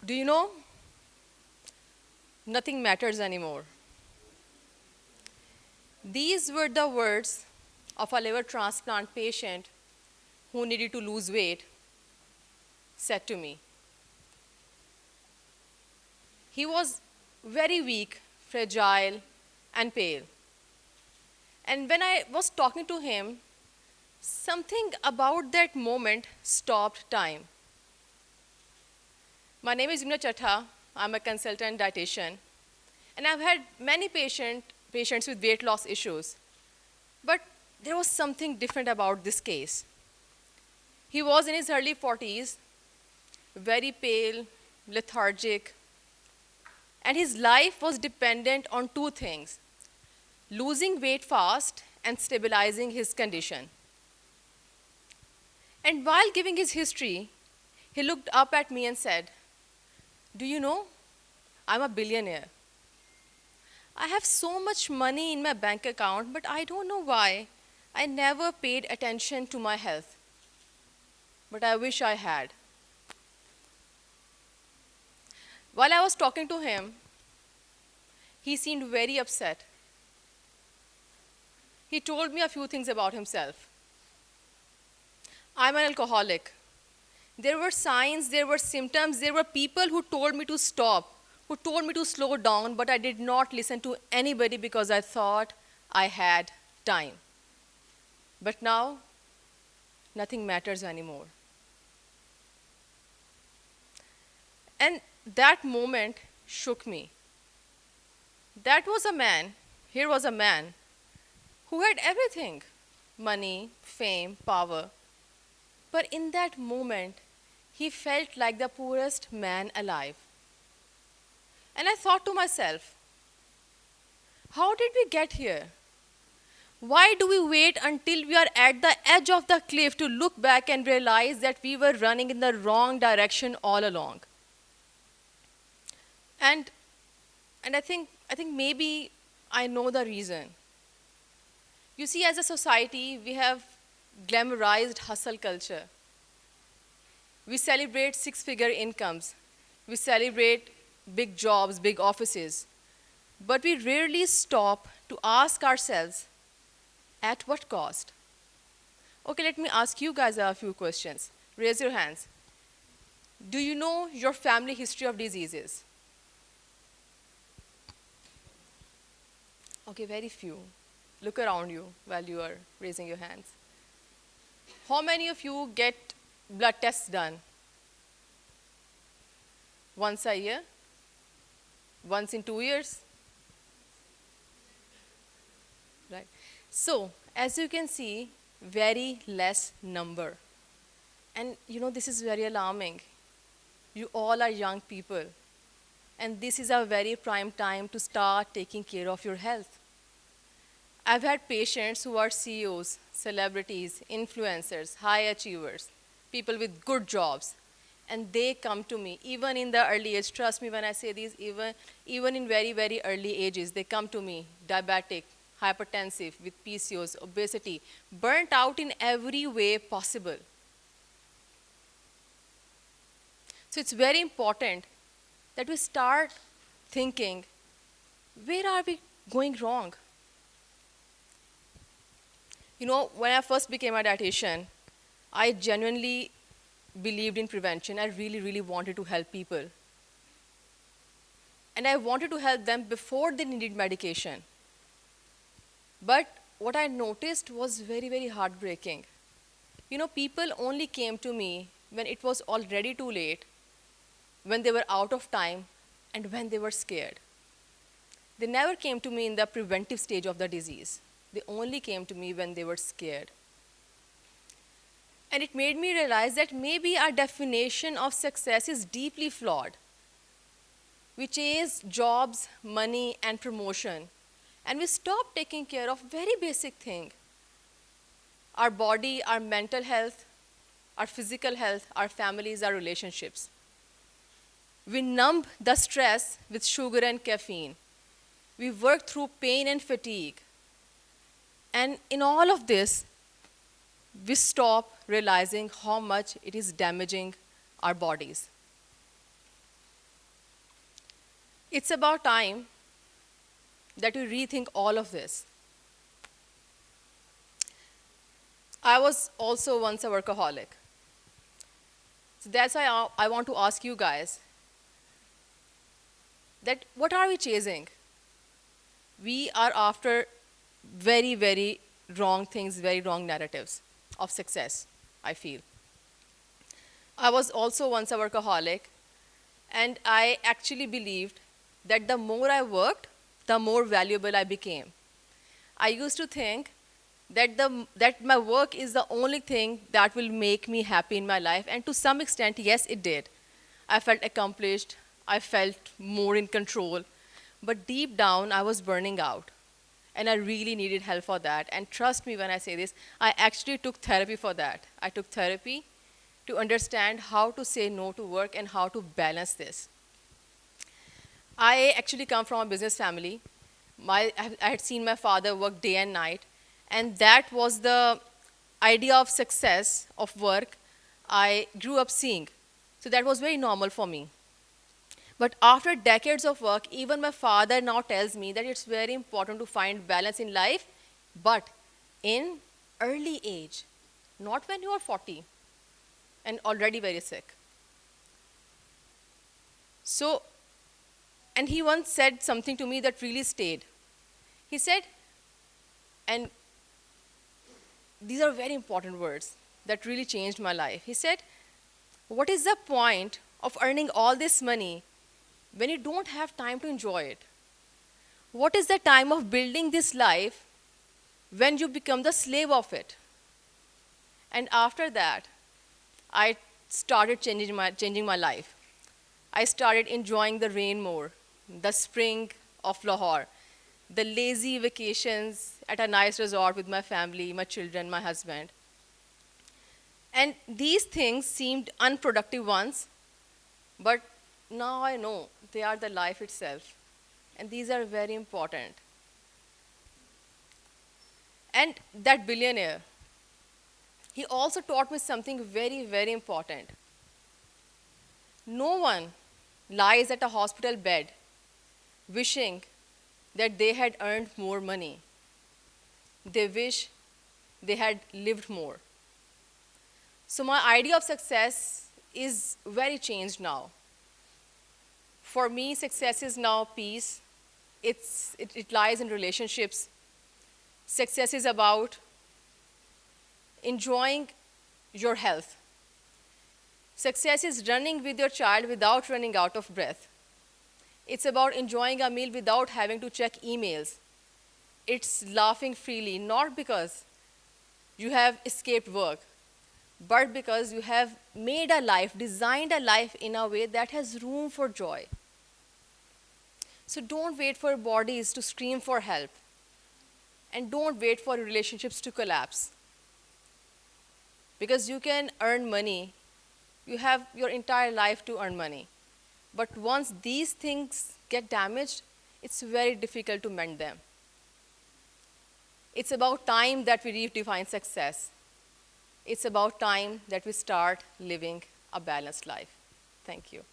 Do you know? Nothing matters anymore. These were the words of a liver transplant patient who needed to lose weight said to me. He was very weak, fragile, and pale. And when I was talking to him, something about that moment stopped time. My name is Yumna Chattha. I'm a consultant dietitian. And I've had many patients with weight loss issues. But there was something different about this case. He was in his early 40s, very pale, lethargic, and his life was dependent on two things: losing weight fast and stabilizing his condition. And while giving his history, he looked up at me and said, "Do you know, I'm a billionaire. I have so much money in my bank account, but I don't know why I never paid attention to my health. But I wish I had." While I was talking to him, he seemed very upset. He told me a few things about himself. "I'm an alcoholic. There were signs, there were symptoms, there were people who told me to stop, who told me to slow down, but I did not listen to anybody because I thought I had time. But now, nothing matters anymore." And that moment shook me. That was a man, here was a man who had everything: money, fame, power. But in that moment, he felt like the poorest man alive. And I thought to myself, how did we get here? Why do we wait until we are at the edge of the cliff to look back and realize that we were running in the wrong direction all along? And, and I think maybe I know the reason. You see, as a society, we have glamorized hustle culture. We celebrate six-figure incomes. We celebrate big jobs, big offices. But we rarely stop to ask ourselves, at what cost? Okay, let me ask you guys a few questions. Raise your hands. Do you know your family history of diseases? Okay, very few. Look around you while you are raising your hands. How many of you get blood tests done? Once a year? Once in 2 years? Right. So, as you can see, very less number. And you know, this is very alarming. You all are young people. And this is a very prime time to start taking care of your health. I've had patients who are CEOs, celebrities, influencers, high achievers, people with good jobs, and they come to me, even in the early age. Trust me when I say these, even in very, very early ages, they come to me, diabetic, hypertensive, with PCOS, obesity, burnt out in every way possible. So it's very important that we start thinking, where are we going wrong? You know, when I first became a dietitian, I genuinely believed in prevention. I really, really wanted to help people. And I wanted to help them before they needed medication. But what I noticed was very, very heartbreaking. You know, people only came to me when it was already too late, when they were out of time, and when they were scared. They never came to me in the preventive stage of the disease. They only came to me when they were scared. And it made me realize that maybe our definition of success is deeply flawed. We chase jobs, money, and promotion, and we stop taking care of very basic things: our body, our mental health, our physical health, our families, our relationships. We numb the stress with sugar and caffeine. We work through pain and fatigue. And in all of this, we stop realizing how much it is damaging our bodies. It's about time that we rethink all of this. I was also once a workaholic. So that's why I want to ask you guys that what are we chasing? We are after very, very wrong things, very wrong narratives of success, I feel. I was also once a workaholic, and I actually believed that the more I worked, the more valuable I became. I used to think that my work is the only thing that will make me happy in my life, and to some extent, yes, it did. I felt accomplished, I felt more in control, but deep down, I was burning out. And I really needed help for that. And trust me when I say this, I actually took therapy for that. I took therapy to understand how to say no to work and how to balance this. I actually come from a business family. I had seen my father work day and night, and that was the idea of success of work I grew up seeing. So that was very normal for me. But after decades of work, even my father now tells me that it's very important to find balance in life, but in early age, not when you are 40 and already very sick. So, and he once said something to me that really stayed. He said, and these are very important words that really changed my life. He said, what is the point of earning all this money when you don't have time to enjoy it? What is the time of building this life when you become the slave of it? And after that, I started changing my life. I started enjoying the rain more, the spring of Lahore, the lazy vacations at a nice resort with my family, my children, my husband. And these things seemed unproductive once, but now I know they are the life itself. And these are very important. And that billionaire, he also taught me something very, very important. No one lies at a hospital bed wishing that they had earned more money. They wish they had lived more. So my idea of success is very changed now. For me, success is now peace. It lies in relationships. Success is about enjoying your health. Success is running with your child without running out of breath. It's about enjoying a meal without having to check emails. It's laughing freely, not because you have escaped work, but because you have made a life, designed a life in a way that has room for joy. So don't wait for your bodies to scream for help. And don't wait for your relationships to collapse. Because you can earn money. You have your entire life to earn money. But once these things get damaged, it's very difficult to mend them. It's about time that we redefine success. It's about time that we start living a balanced life. Thank you.